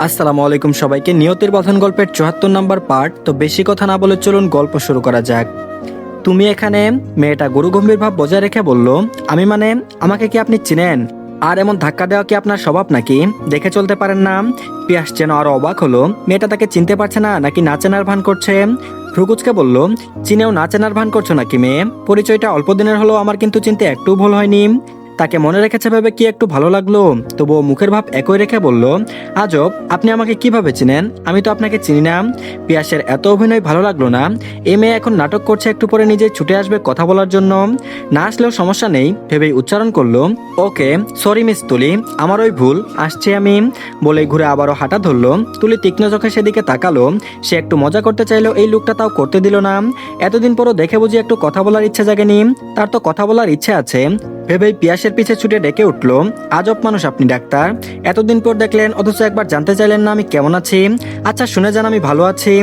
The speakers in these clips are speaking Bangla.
আসসালামু আলাইকুম সবাইকে। নিয়তির বন্ধন গল্পের ৭৪ নম্বর পার্ট। তো বেশি কথা না বলে চলুন গল্প শুরু করা যাক। তুমি এখানে? মেয়েটা গুরুগম্ভীর ভাব বজায় রেখে বলল, আমি মানে, আমাকে কি আপনি চিনেন? আর এমন ধাক্কা দেওয়া কি আপনার স্বভাব নাকি? দেখে চলতে পারেন না? পিয়াস যেন আরো অবাক হলো, মেয়েটা তাকে চিনতে পারছে না নাকি না চেনার ভান করছে। ভ্রুকুচকে বলল, চিনেও না চেনার ভান করছো নাকি মেয়ে? পরিচয়টা অল্প দিনের হলো, আমার কিন্তু চিনতে একটু ভুল হয়নি। তাকে মনে রেখেছে ভেবে কি একটু ভালো লাগলো, তবুও মুখের ভাব একই রেখে বলল, আজব, আপনি আমাকে কিভাবে চিনেন? আমি তো আপনাকে চিনি না। পিয়াসের এত অভিনয় ভালো লাগলো না। এ মেয়ে এখন নাটক করছে, একটু পরে নিজে ছুটে আসবে কথা বলার জন্য। না আসলেও সমস্যা নেই ভেবেই উচ্চারণ করলো, ওকে সরি মিস তুলি, আমার ওই ভুল, আসছি আমি। বলে ঘুরে আবারও হাঁটা ধরলো। তুলি তীক্ষ্ণ চোখে সেদিকে তাকালো। সে একটু মজা করতে চাইলো, এই লোকটা তাও করতে দিল না। এতদিন পরও দেখে বুঝি একটু কথা বলার ইচ্ছে জাগেনি? তার তো কথা বলার ইচ্ছে আছে ভেবেই পিয়াসের পিছে ছুটে ডেকে উঠলো, আজব মানুষ আপনি ডাক্তার, এতদিন পর দেখলেন অথচ একবার জানতে চাইলেন না আমি কেমন আছি। আচ্ছা শুনে যান আমি ভালো আছি।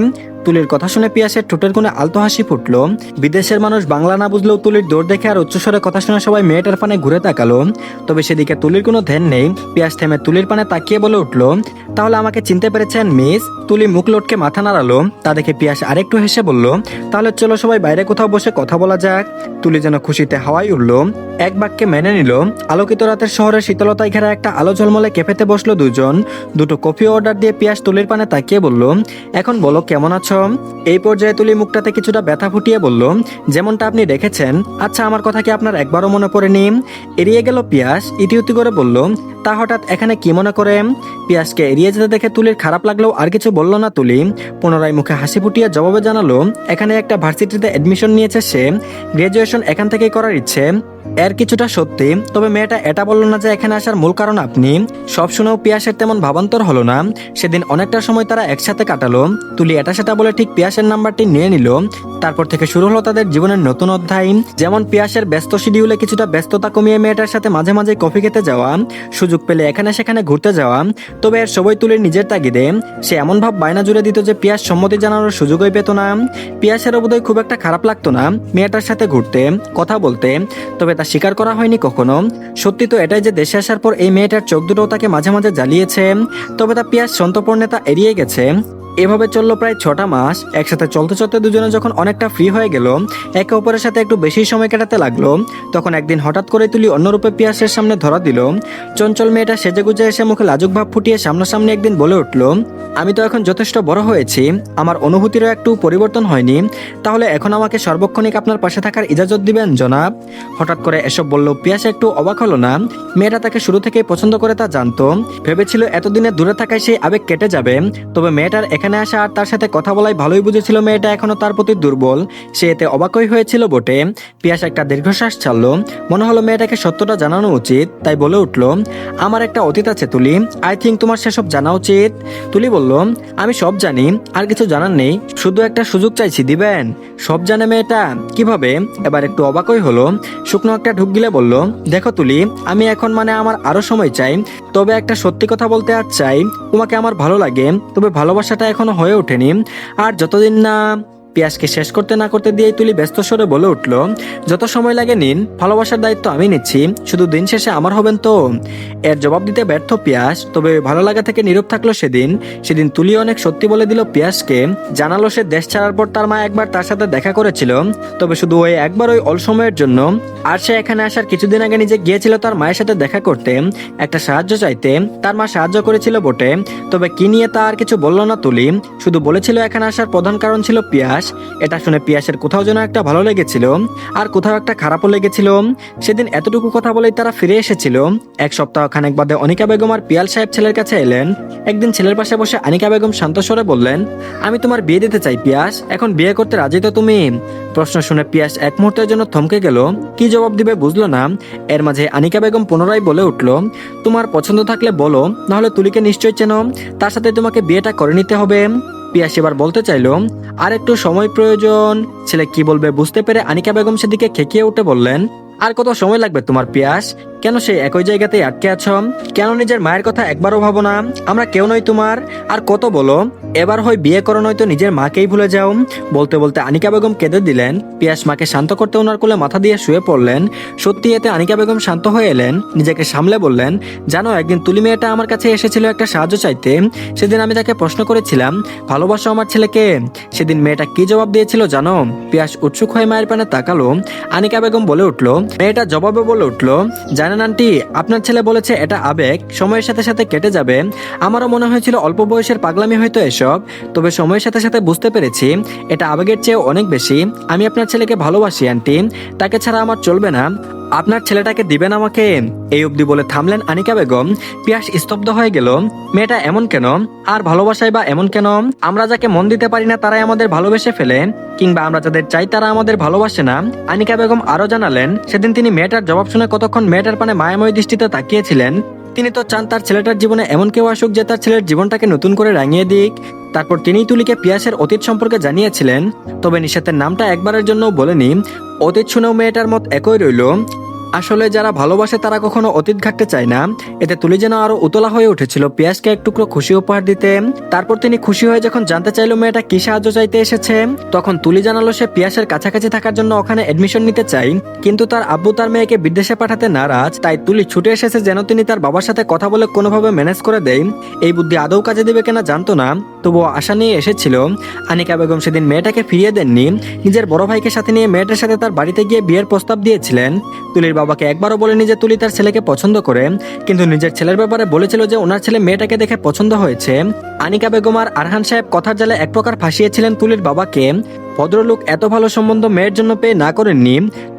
তুলির কথা শুনে পিয়াসের ঠোঁটের কোণে আলতো হাসি ফুটলো। বিদেশের মানুষ বাংলা না বুঝলেও তুলির দৌড় দেখে আর উচ্চস্বরে কথা শুনে সবাই মেয়েটার পানে ঘুরে তাকালো। তবে সেদিকে তুলির কোনো ধ্যান নেই। পিয়াস থেমে তুলির পানে তাকিয়ে বলে উঠলো, তাহলে আমাকে চিনতে পেরেছেন মিস? তুলি মুখ লটকে মাথা নাড়ালো। তা দেখে পিয়াস আরেকটু হেসে বলল, তাহলে চলো সবাই বাইরে কোথাও বসে কথা বলা যাক। তুলি যেন খুশিতে হাওয়ায় উঠলো, এক বাক্যে মেনে নিল। আলোকিত রাতের শহরের শীতলতায় ঘেরা একটা আলো ঝলমলে ক্যাফেতে বসলো দুজন। দুটো কফি অর্ডার দিয়ে পিয়াস তুলির পানে তাকিয়ে বলল, এখন বলো কেমন আছো? এই পর্যায়ে তুলি মুখটাতে কিছুটা ব্যথা ফুটিয়ে বলল, যেমনটা আপনি রেখেছেন। আচ্ছা আমার কথা কি আপনার একবারও মনে পড়েনি? এড়িয়ে গেল পিয়াস, ইতিউতি করে বলল, তা হঠাৎ এখানে কি মনে করে? পিয়াসকে এড়িয়ে যেতে দেখে তুলির খারাপ লাগলেও আর কিছু বলল না তুলি। পুনরায় মুখে হাসি ফুটিয়ে জবাবে জানালো, এখানে একটা ভার্সিটিতে অ্যাডমিশন নিয়েছে সে, গ্রাজুয়েশন এখান থেকেই করার ইচ্ছে। এর কিছুটা সত্যি, তবে মেয়েটা এটা বলল না যে এখানে আসার মূল কারণ আপনি। সব শুনেও পিয়াসের তেমন ভাবান্তর হলো না। সেদিন অনেকটা সময় তারা একসাথে কাটালো। তুলি এটা সেটা বলে ঠিক পিয়াসের নাম্বারটি নিয়ে নিল। তারপর থেকে শুরু হলো তাদের জীবনের নতুন অধ্যায়। যেমন পিয়াসের ব্যস্ত শিডিউলে কিছুটা ব্যস্ততা কমিয়ে মেয়েটার সাথে মাঝে মাঝে কফি খেতে যাওয়া, সুযোগ পেলে এখানে সেখানে ঘুরতে যাওয়া। তবে এর সবই তুলির নিজের তাগিদে। সে এমন ভাব বায়না জুড়ে দিত যে পিয়াস সম্মতি জানানোর সুযোগই পেত না। পিয়াসের বোধহয় খুব একটা খারাপ লাগতো না মেয়েটার সাথে ঘুরতে, কথা বলতে। তবে তা স্বীকার করা হয়নি কখনো। সত্যি তো এটাই যে দেশে আসার পর এই মেয়েটার চোখ দুটো তাকে মাঝে মাঝে জ্বালিয়েছে। তবে তা পিয়াস সন্তর্পণে তা এড়িয়ে গেছে। এভাবে চললো প্রায় 6টা মাস। একসাথে চলতে চলতে দুজনে যখন অনেকটা ফ্রি হয়ে গেল, একে অপরের সাথে একটু বেশি সময় কাটাতে লাগলো, তখন একদিন হঠাৎ করে তুলি অন্যরূপে পিয়াসের সামনে ধরা দিল। চঞ্চল মেয়েটা সেজে গুজে এসে মুখে লাজুক ভাব ফুটিয়ে সামনাসামনি একদিন বলে উঠলো, আমি তো এখন যথেষ্ট বড় হয়েছি, আমার অনুভূতিরও একটু পরিবর্তন হয়নি, তাহলে এখন আমাকে সর্বক্ষণিক আপনার পাশে থাকার ইজাজত দিবেন জনাব? হঠাৎ করে এসব বলল পিয়াস একটু অবাক হলো না। মেয়েটা তাকে শুরু থেকেই পছন্দ করে তা জানতো। ভেবেছিল এতদিনে দূরে থাকায় সেই আবেগ কেটে যাবে। তবে মেয়েটার এখানে আসা আর তার সাথে কথা বলাই ভালোই বুঝেছিল মেয়েটা এখনো তার প্রতি দুর্বল। সে এতে অবাকই হয়েছিল বটে। পিয়াস একটা দীর্ঘশ্বাস ছাড়লো। মনে হলো মেয়েটাকে সত্যটা জানানো উচিত, তাই বলে উঠলো, আমার একটা অতীত আছে তুলি, আই থিঙ্ক তোমার সেসব জানা উচিত। তুলি বলল, আমি সব জানি, আর কিছু জানার নেই, শুধু একটা সুযোগ চাইছি, দিবেন? সব জানে মেয়েটা কিভাবে? এবার একটু অবাকই হলো। শুকনো একটা ঢুক গিলে বলল, দেখো তুলি, আমি এখন মানে আমার আরো সময় চাই, তবে একটা সত্যি কথা বলতে আর চাই, তোমাকে আমার ভালো লাগে, তবে ভালোবাসাটা এখনো হয়ে ওঠেনি। আর যতদিন না। পিয়াসকে শেষ করতে না করতে দিয়েই তুলি ব্যস্ত স্বরে বলে উঠলো, যত সময় লাগে নিন, ভালোবাসার দায়িত্ব আমি নিচ্ছি, শুধু দিন শেষে আমার হবেন তো? এর জবাব দিতে ব্যর্থ পিয়াস। তবে ভালো লাগা থেকে নীরব থাকলো সেদিন। সেদিন তুলি অনেক সত্যি বলে দিল পিয়াসকে। জানালো সে দেশ ছাড়ার পর তার মা একবার তার সাথে দেখা করেছিল, তবে শুধু ওই একবার, ওই অল্প সময়ের জন্য। আর সে এখানে আসার কিছুদিন আগে নিজে গিয়েছিল তার মায়ের সাথে দেখা করতে, একটা সাহায্য চাইতে। তার মা সাহায্য করেছিল বটে, তবে কি নিয়ে তা আর কিছু বলল না তুলি। শুধু বলেছিল এখানে আসার প্রধান কারণ ছিল পিয়াস। এটা শুনে পিয়াসের কোথাও যেন একটা ভালো লেগেছিল, আর কোথাও একটা খারাপও লেগেছিল। সেদিন এতটুকু কথা বলেই তারা ফিরে এসেছিল। এক সপ্তাহ খানেক বাদে অনিকা বেগম আর পিয়াল সাহেব ছেলের কাছে এলেন। একদিন ছেলের পাশে বসে আনিকা বেগম শান্ত স্বরে বললেন, আমি তোমার বিয়ে দিতে চাই পিয়াস, এখন বিয়ে করতে রাজি তো তুমি? প্রশ্ন শুনে পিয়াস এক মুহূর্তের জন্য থমকে গেল, কি জবাব দিবে বুঝলো না। এর মাঝে আনিকা বেগম পুনরায় বলে উঠল, তোমার পছন্দ থাকলে বলো, নাহলে তুলিকে নিশ্চয় চেনো, তার সাথে তোমাকে বিয়েটা করে নিতে হবে। পিয়াস এবার বলতে চাইলো, আর একটু সময় প্রয়োজন। ছেলে কি বলবে বুঝতে পেরে আনিকা বেগম সেদিকে খেকিয়ে উঠে বললেন, আর কত সময় লাগবে তোমার পিয়াস? কেন সেই একই জায়গাতেই আটকে আছো? কেন নিজের মায়ের কথা একবারও ভাবো না? আমরা কেউ নই তোমার? আর কত বলো, এবার হয় বিয়ে করো নয়তো নিজের মাকেই ভুলে যাও। বলতে বলতে আনিকা বেগম কেঁদে দিলেন। পিয়াস মাকে শান্ত করতে ওনার কোলে মাথা দিয়ে শুয়ে পড়লেন। সত্যি এতে আনিকা বেগম শান্ত হয়ে এলেন, নিজেকে সামলে বললেন, জানো একদিন তুলি মেয়েটা আমার কাছে এসেছিল একটা সাহায্য চাইতে। সেদিন আমি তাকে প্রশ্ন করেছিলাম, ভালোবাসো আমার ছেলেকে? সেদিন মেয়েটা কি জবাব দিয়েছিল জানো? পিয়াস উৎসুক হয়ে মায়ের পানে তাকালো। আনিকা বেগম বলে উঠলো, মেয়েটা জবাবে বলে উঠলো, জানেন আন্টি, আপনার ছেলে বলেছে এটা আবেগ, সময়ের সাথে সাথে কেটে যাবে। আমারও মনে হয়েছিল অল্প বয়সের পাগলামি হয়তো এসব, তবে সময়ের সাথে সাথে বুঝতে পেরেছি এটা আবেগের চেয়ে অনেক বেশি। আমি আপনার ছেলেকে ভালোবাসি আন্টি, তাকে ছাড়া আমার চলবে না। আপনার ছেলেটাকে দিবেন আমাকে? এই অবধি বলে থামলেন আনিকা বেগম। পিয়াস স্তব্ধ হয়ে গেল। মেয়েটা এমন কেন? আর ভালোবাসায় বা এমন কেন? আমরা যাকে মন দিতে পারি না তারাই আমাদের ভালোবেসে ফেলে, কিংবা আমরা যাদের চাই তারা আমাদের ভালোবাসে না। আনিকা বেগম আরো জানালেন, সেদিন তিনি মেয়েটার জবাব শুনে কতক্ষণ মেয়েটার পানে মায়াময় দৃষ্টিতে তাকিয়েছিলেন। তিনি তো চান তার ছেলেটার জীবনে এমন কেউ আসুক যে তার ছেলের জীবনটাকে নতুন করে রাঙিয়ে দিক। তারপর তিনিই তুলিকে পিয়াসের অতীত সম্পর্কে জানিয়েছিলেন, তবে নিষেধের নামটা একবারের জন্য বলেনি। অতীত শুনেও মেয়েটার মত একই রইল। আসলে যারা ভালোবাসে তারা কখনো অতীত ঘাটতে চায় না। এতে তুলি যেন আরো উতলা হয়ে উঠেছিল পিয়াসকে এক টুকরো খুশি উপহার দিতে। তারপর তিনি খুশি হয়ে যখন জানতে চাইলো মেয়েটা কি সাহায্য চাইতে এসেছে, তখন তুলি জানালো সে পিয়াসের কাছাকাছি থাকার জন্য ওখানে এডমিশন নিতে চাই, কিন্তু তার আব্বু তার মেয়েকে বিদেশে পাঠাতে নারাজ। তাই তুলি ছুটে এসেছে যেন তিনি তার বাবার সাথে কথা বলে কোনোভাবে ম্যানেজ করে দেয়। এই বুদ্ধি আদৌ কাজে দেবে কিনা জানতো না, তবুও আশা নিয়ে এসেছিল। আনিকা বেগম সেদিন মেয়েটাকে ফিরিয়ে দেননি। নিজের বড় ভাইকে সাথে নিয়ে মেয়েটার সাথে তার বাড়িতে গিয়ে বিয়ের প্রস্তাব দিয়েছিলেন। তুলির বাবাকে একবারও বলেনি যে তুলি তার ছেলেকে পছন্দ করে, কিন্তু নিজের ছেলের ব্যাপারে বলেছিল যে ওনার ছেলে মেয়েটাকে দেখে পছন্দ হয়েছে। আনিকা বেগম আর আরহান সাহেব কথার জালে এক প্রকার ফাঁসিয়েছিলেন তুলির বাবাকে। ভদ্রলোক এত ভালো সম্বন্ধ মেয়ের জন্য পেয়ে না করেননি,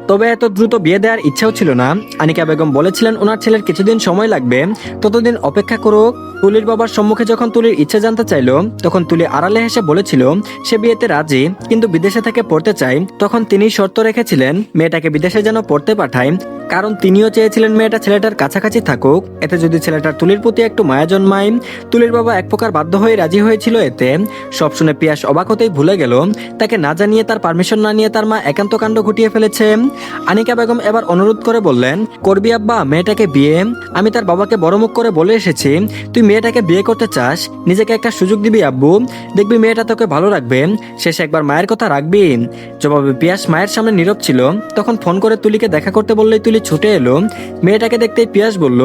তবে এত দ্রুত বিয়ে দেওয়ার ইচ্ছাও ছিল না। আনিকা বেগম বলেছিলেন ওনার ছেলের কিছুদিন সময় লাগবে, ততদিন অপেক্ষা করুক। তুলির বাবার সম্মুখে যখন তুলির ইচ্ছে জানতে চাইল, তখন তুলি আড়ালে হেসে বলেছিল সে বিয়েতে রাজি, কিন্তু বিদেশে থেকে পড়তে চায়। তখন তিনি শর্ত রেখেছিলেন মেয়েটাকে বিদেশে যেন পড়তে পাঠায়, কারণ তিনিও চেয়েছিলেন মেয়েটা ছেলেটার কাছাকাছি থাকুক। এতে যদি ছেলেটার তুলির প্রতি একটু মায়া জন্মায়। তুলির বাবা এক প্রকার বাধ্য হয়ে রাজি হয়েছিল এতে। সব শুনে পিয়াস অবাক হতেই ভুলে গেল তাকে না জানিয়ে, তার পারমিশন না নিয়ে তার মা একান্ত কাণ্ড ঘটিয়ে ফেলেছে। আনিকা বেগম এবার অনুরোধ করে বললেন, করবি আব্বা মেয়েটাকে বিয়ে? আমি তার বাবাকে বড় মুখ করে বলে এসেছি তুই মেয়েটাকে বিয়ে করতে চাস, নিজেকে একটা সুযোগ দিবি আব্বু, দেখবি মেয়েটা তোকে ভালো রাখবে। শেষে একবার মায়ের কথা রাখবি। জবাবে পিয়াস মায়ের সামনে নীরব ছিল। তখন ফোন করে তুলিকে দেখা করতে বললেই তুলি ছুটে এলো। মেয়েটাকে দেখতেই পিয়াস বলল,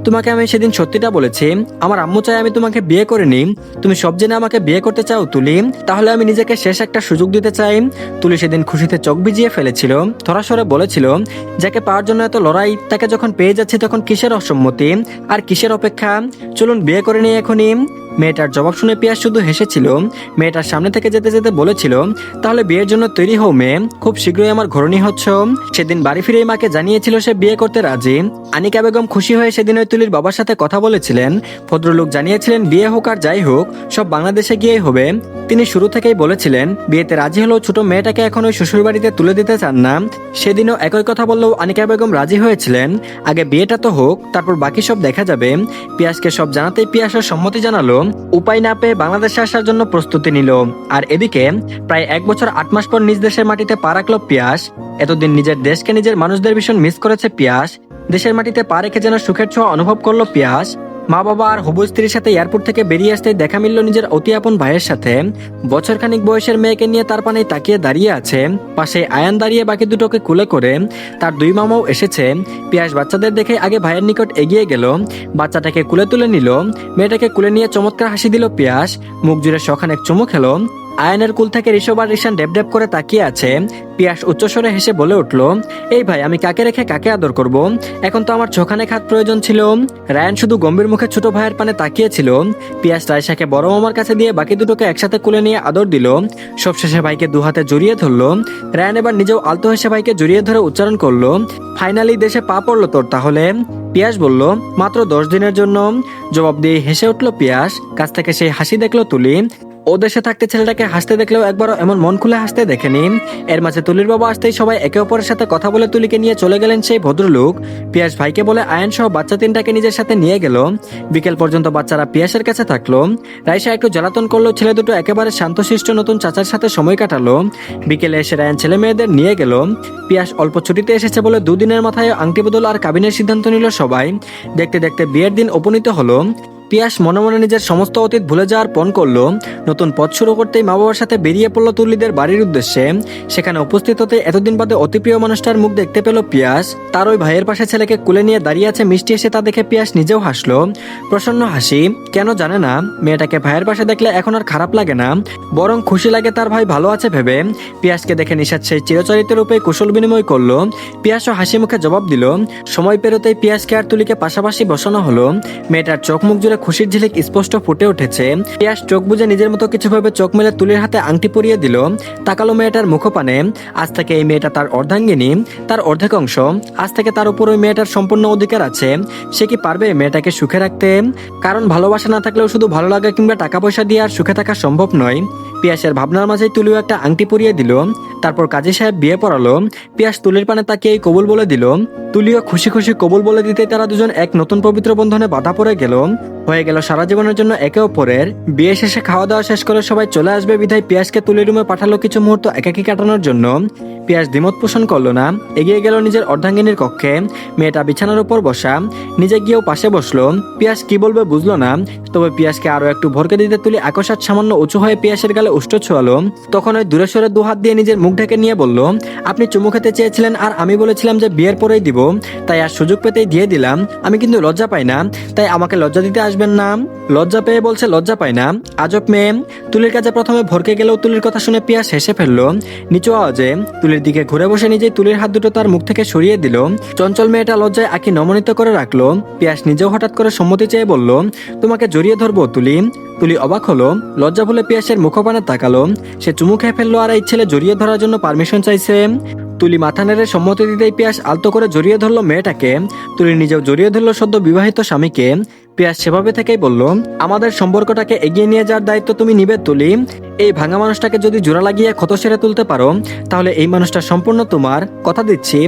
তোমাকে আমি সেদিন সত্যিটা বলেছি, আমার আম্মু চাই আমি তোমাকে বিয়ে করে নিই। তুমি সব জেনে আমাকে বিয়ে করতে চাও তুলি? তাহলে আমি নিজেকে শেষ একটা সুযোগ দিতে চাই। তুলি সেদিন খুশিতে চোখ ভিজিয়ে ফেলেছিল। থরাসরে বলেছিল, যাকে পাওয়ার জন্য এত লড়াই, তাকে যখন পেয়ে যাচ্ছে তখন কিসের অসম্মতি আর কিসের অপেক্ষা? চলুন বিয়ে করে নিই এখনই। মেয়েটার জবাব শুনে পিয়াস শুধু হেসেছিল। মেয়েটার সামনে থেকে যেতে যেতে বলেছিল, তাহলে বিয়ের জন্য তৈরি হও মেয়ে, খুব শীঘ্রই আমার ঘরণী হচ্ছ। সেদিন বাড়ি ফিরেই মাকে জানিয়েছিল সে বিয়ে করতে রাজি। আনিকা বেগম খুশি হয়ে সেদিন ওই তুলির বাবার সাথে কথা বলেছিলেন। ভদ্রলোক জানিয়েছিলেন বিয়ে হোক আর যাই হোক সব বাংলাদেশে গিয়েই হবে। তিনি শুরু থেকেই বলেছিলেন বিয়েতে রাজি হলেও ছোট মেয়েটাকে এখন ওই শ্বশুর বাড়িতে তুলে দিতে চান না। সেদিনও একই কথা বললেও আনিকা বেগম রাজি হয়েছিলেন। আগে বিয়েটা তো হোক, তারপর বাকি সব দেখা যাবে। পিয়াসকে সব জানাতেই পিয়াসের সম্মতি জানালো। উপায় না পেয়ে বাংলাদেশে আসার জন্য প্রস্তুতি নিল। আর এদিকে প্রায় 1 বছর 8 মাস পর নিজ দেশের মাটিতে পা রাখল পিয়াস। এতদিন নিজের দেশকে, নিজের মানুষদের ভীষণ মিস করেছে পিয়াস। দেশের মাটিতে পা রেখে যেন সুখের ছোঁয়া অনুভব করলো পিয়াস। মা বাবা আর হবু স্ত্রীর সাথে এয়ারপোর্ট থেকে বেরিয়ে আসতেই দেখা মিলল নিজের অতি আপন ভাইয়ের সাথে। বছরখানিক বয়সের মেয়েকে নিয়ে তার পানে তাকিয়ে দাঁড়িয়ে আছে। পাশে আয়ান দাঁড়িয়ে বাকি দুটোকে কুলে করে। তার 2 মামাও এসেছে। পিয়াস বাচ্চাদের দেখে আগে ভাইয়ের নিকট এগিয়ে গেল, বাচ্চাটাকে কুলে তুলে নিল। মেয়েটাকে কুলে নিয়ে চমৎকার হাসি দিল পিয়াস, মুখ জুড়ে সখানেক চুমু খেলো। আয়ানের কুল থেকে ঋষভ আর ঋষান ডেপ ডেপ করে তাকিয়ে আছে। পিয়াস উচ্চস্বরে হেসে বলে উঠল, এই ভাই আমি কাকে রেখে কাকে আদর করব? এখন তো আমার চোখানেক হাত প্রয়োজন ছিল। রায়ান শুধু গম্ভীর মুখে ছোট ভাইয়ের পানে তাকিয়েছিল। পিয়াস রায়শাকে বড় মামার কাছে দিয়ে বাকি দুটোকে একসাথে কুলে নিয়ে আদর দিল। সবশেষে ভাইকে 2 হাতে জড়িয়ে ধরলো। রায়ান এবার নিজেও আলতো হেসে ভাইকে জড়িয়ে ধরে উচ্চারণ করলো, ফাইনালি দেশে পা পড়লো তোর তাহলে? পিয়াস বলল, মাত্র 10 দিনের জন্য। জবাব দিয়ে হেসে উঠল পিয়াস। কাছ থেকে সেই হাসি দেখলো তুলি। ও দেশে থাকতে ছেলেটাকে হাসতে দেখলেও একবারও এমন মন খুলে হাসতে দেখেনি। এর মাঝে তুলির বাবা আসতেই সবাই একে অপরের সাথে কথা বলে তুলিকে নিয়ে চলে গেলেন সেই ভদ্রলোক। পিয়াস ভাইকে বলে আয়ান সহ বাচ্চা তিনটাকে নিজের সাথে নিয়ে গেল। বিকেল পর্যন্ত বাচ্চারা পিয়াসের কাছে থাকলো। রাইসা একটু জ্বালাতন করলো, ছেলে দুটো একেবারে শান্তশিষ্ট নতুন চাচার সাথে সময় কাটালো। বিকেলে এসে রায়ান ছেলে মেয়েদের নিয়ে গেল। পিয়াস অল্প ছুটিতে এসেছে বলে দুদিনের মাথায় আংটি বদল আর কাবিনের সিদ্ধান্ত নিল সবাই। দেখতে দেখতে বিয়ের দিন উপনীত হলো। পিয়াস মনে মনে নিজের সমস্ত অতীত ভুলে যাওয়ার পণ করলো। নতুন পথ শুরু করতেই মা বাবার সাথে বেরিয়ে পড়লো তুলিদের বাড়ির উদ্দেশ্যে। সেখানে উপস্থিত হতে এতদিন বাদে অতি প্রিয় মানুষটার মুখ দেখতে পেল পিয়াস। তার ওই ভাইয়ের পাশে ছেলেকে কুলে নিয়ে দাঁড়িয়ে আছে মিষ্টি এসে তা দেখে পিয়াস নিজেও হাসলো। প্রসন্ন হাসি, কেন জানে না মেয়েটাকে ভাইয়ের পাশে দেখলে এখন আর খারাপ লাগে না, বরং খুশি লাগে তার ভাই ভালো আছে ভেবে। পিয়াসকে দেখে নিশাদ সেই চিরচরিত রূপে কুশল বিনিময় করলো। পিয়াসও হাসি মুখে জবাব দিল। সময় পেরোতেই পিয়াসকে আর তুলিকে পাশাপাশি বসানো হলো। মেয়েটার চোখ মুখ জুড়ে খুশির ঝিলিক স্পষ্ট ফুটে উঠেছে। পিয়াস চোখ বুঝে নিজের মতো কিছু ভাবে চোখ মেলে তুলির হাতে আংটি পরিয়ে দিল। তাকালো মেয়েটার মুখপানে। আজ থেকে এই মেয়েটা তার অর্ধাঙ্গিনী, তার অর্ধেক অংশ। আজ থেকে তার উপর ওই মেয়েটার সম্পূর্ণ অধিকার আছে। সে কি পারবে মেয়েটাকে সুখে রাখতে? কারণ ভালোবাসা না থাকলেও শুধু ভালো লাগা কিংবা টাকা পয়সা দিয়ে আর সুখে থাকা সম্ভব নয়। পিয়াসের ভাবনার মাঝেই তুলিও একটা আংটি পরিয়ে দিল। তারপর কাজী সাহেব বিয়ে পড়ালো। পিয়াস তুলির পানে তাকিয়ে কবুল বলে দিল। তুলিও খুশি খুশি কবুল বলে দিতেই তারা দুজন এক নতুন পবিত্র বন্ধনে বাধা পড়ে গেল। হয়ে গেল সারা জীবনের জন্য একে অপরের। বিয়ে শেষে খাওয়া দাওয়া শেষ করে সবাই চলে আসবে বিধায় পিয়াসকে তুলির রুমে পাঠালো কিছু মুহূর্ত একাকী কাটানোর জন্য। পিয়াস দ্বিমত পোষণ করলো না, এগিয়ে গেল নিজের অর্ধাঙ্গিনীর কক্ষে। মেয়েটা বিছানার উপর বসা, নিজে গিয়েও পাশে বসলো। পিয়াস কি বলবে বুঝলো না, তবে পিয়াসকে আরো একটু ভরকে দিতে তুলি আকস্মাৎ সামান্য উঁচু হয়ে পিয়াসের গালে উষ্ঠ ছোঁয়ালো। তখন ওই দূরে সরে দুহাত দিয়ে নিজের মুখ ঢেকে নিয়ে বলল, আপনি চুমু খেতে চেয়েছিলেন আর আমি বলেছিলাম যে বিয়ের পরেই দিব, তাই আর সুযোগ পেতেই দিয়ে দিলাম। আমি কিন্তু লজ্জা পাই না, তাই আমাকে লজ্জা দিতে আসবেন না। লজ্জা পেয়ে বলছে লজ্জা পাই না, আজব মেয়ে। তুলির কাছে প্রথমে ভরকে গেলেও তুলির কথা শুনে পিয়াস হেসে ফেললো নিচু আওয়াজে। তুলির দিকে ঘুরে বসে নিজেই তুলির হাত দুটো তার মুখ থেকে সরিয়ে দিল। চঞ্চল মেয়েটা লজ্জায় আঁকি নমনীত করে রাখলো। পিয়াস নিজেও হঠাৎ করে সম্মতি চেয়ে বলল, তোমাকে জড়িয়ে ধরবো তুলি। তুলি অবাক হলো, লজ্জা ভুলে পিয়াসের মুখপানে তাকালো। সে চুমু খেয়ে ফেললো আর এই ছেলে জড়িয়ে ধরার জন্য পারমিশন চাইছে। তুলি মাথা নেড়ে সম্মতি দিতেই পিয়াস আলতো করে জড়িয়ে ধরলো মেয়েটাকে। তুলি নিজেও জড়িয়ে ধরলো সদ্য বিবাহিত স্বামীকে। পিয়াস সেভাবে থেকেই বলল, আমাদের সম্পর্কটাকে এগিয়ে নিয়ে যাওয়ার দায়িত্ব তুমি নিবে তুলি। এই ভাঙা মানুষটাকে যদি জোড়া লাগিয়ে ক্ষত সেরে তুলতে পারো, তাহলে এই মানুষটা সম্পূর্ণ তোমার, কথা দিচ্ছি।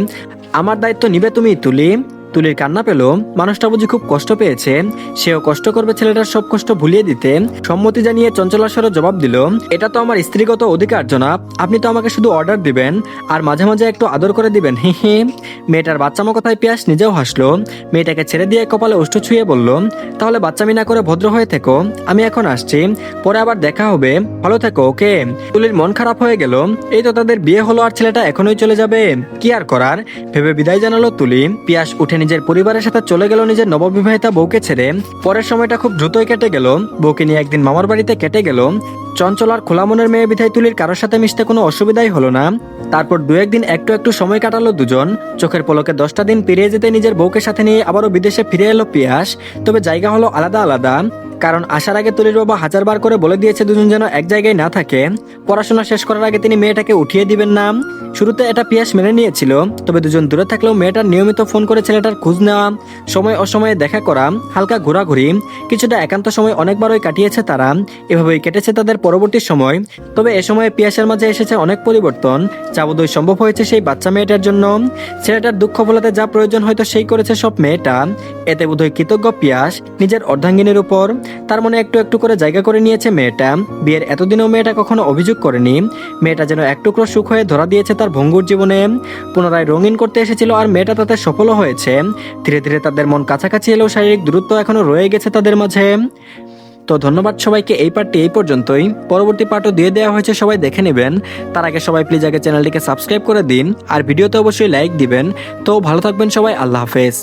আমার দায়িত্ব নিবে তুমি তুলি। তুলির কান্না পেল, মানুষটা বুঝি খুব কষ্ট পেয়েছে, সেও কষ্ট করবে ছেলেটার সব কষ্ট ভুলিয়ে দিতে। সম্মতি জানিয়ে চঞ্চলাস্বরে জবাব দিল, এটা তো আমার স্ত্রীগত অধিকার জনাব, আপনি তো আমাকে শুধু অর্ডার দিবেন আর মাঝে মাঝে একটু আদর করে দিবেন, হি হি। মেয়েটার বাচ্চামো কথায় পিয়াস নিজেও হাসলো। মেয়েটাকে ছেড়ে দিয়ে কপালে ওষ্ঠ ছুঁয়ে বলল, তাহলে বাচ্চামি না করে ভদ্র হয়ে থেকো, আমি এখন আসছি, পরে আবার দেখা হবে, ভালো থেকো, ওকে। তুলির মন খারাপ হয়ে গেল, এই তো তাদের বিয়ে হলো আর ছেলেটা এখনই চলে যাবে, কি আর করার ভেবে বিদায় জানালো তুলি। পিয়াস উঠে নিজের পরিবারের সাথে চলে গেল নিজের নববিবাহিতা বউকে ছেড়ে। পরের সময়টা খুব দ্রুতই কেটে গেল। বউকে নিয়ে একদিন মামার বাড়িতে কেটে গেল। চঞ্চল আর খোলা মনের মেয়ে বিধায় তুলির কারোর সাথে মিশতে কোনো অসুবিধাই হলো না। তারপর দু একদিন একটু একটু সময় কাটালো দুজন। চোখের পলকে 10টা দিন পেরিয়ে যেতে নিজের বউকে সাথে নিয়ে আবারও বিদেশে ফিরে এলো পিয়াস। তবে জায়গা হলো আলাদা আলাদা, কারণ আসার আগে তুলির বাবা 1000বার করে বলে দিয়েছে দুজন যেন এক জায়গায় না থাকে। পড়াশোনা শেষ করার আগে তিনি মেয়েটাকে উঠিয়ে দিবেন না। শুরুতে এটা পিয়াস মেনে নিয়েছিল, তবে দুজন দূরে থাকলেও মেয়েটার নিয়মিত ফোন করে ছেলেটার খোঁজ নেওয়া, সময় অসময়ে দেখা করা, হালকা ঘোরাঘুরি, কিছুটা একান্ত সময় অনেকবারই কাটিয়েছে তারা। এভাবেই কেটেছে তাদের পরবর্তী সময়। তবে এ সময়ে পিয়াসের মাঝে এসেছে অনেক পরিবর্তন, যা বোধহয় সম্ভব হয়েছে সেই বাচ্চা মেয়েটার জন্য। ছেলেটার দুঃখ বলাতে যা প্রয়োজন হয়তো সেই করেছে সব মেয়েটা। এতে বোধহয় কৃতজ্ঞ পিয়াস নিজের অর্ধাঙ্গিনীর উপর। তার মনে একটু একটু করে জায়গা করে নিয়েছে মেয়েটা। বিয়ের এতদিনও মেয়েটা কখনো অভিযোগ করেনি। মেয়েটা যেন এক টুকরো সুখ হয়ে ধরা দিয়েছে তার ভঙ্গুর জীবনে। পুনরায় রঙিন করতে এসেছিল আর মেয়েটা তাতে সফলও হয়েছে। ধীরে ধীরে তাদের মন কাছাকাছি এলেও শারীরিক দূরত্ব এখনো রয়ে গেছে তাদের মাঝে। তো ধন্যবাদ সবাইকে, এই পার্টটি এই পর্যন্তই। পরবর্তী পার্টও দিয়ে দেওয়া হয়েছে, সবাই দেখে নেবেন। তার আগে সবাই প্লিজ আগে চ্যানেলটিকে সাবস্ক্রাইব করে দিন আর ভিডিওতে অবশ্যই লাইক দিবেন। তো ভালো থাকবেন সবাই, আল্লাহ হাফেজ।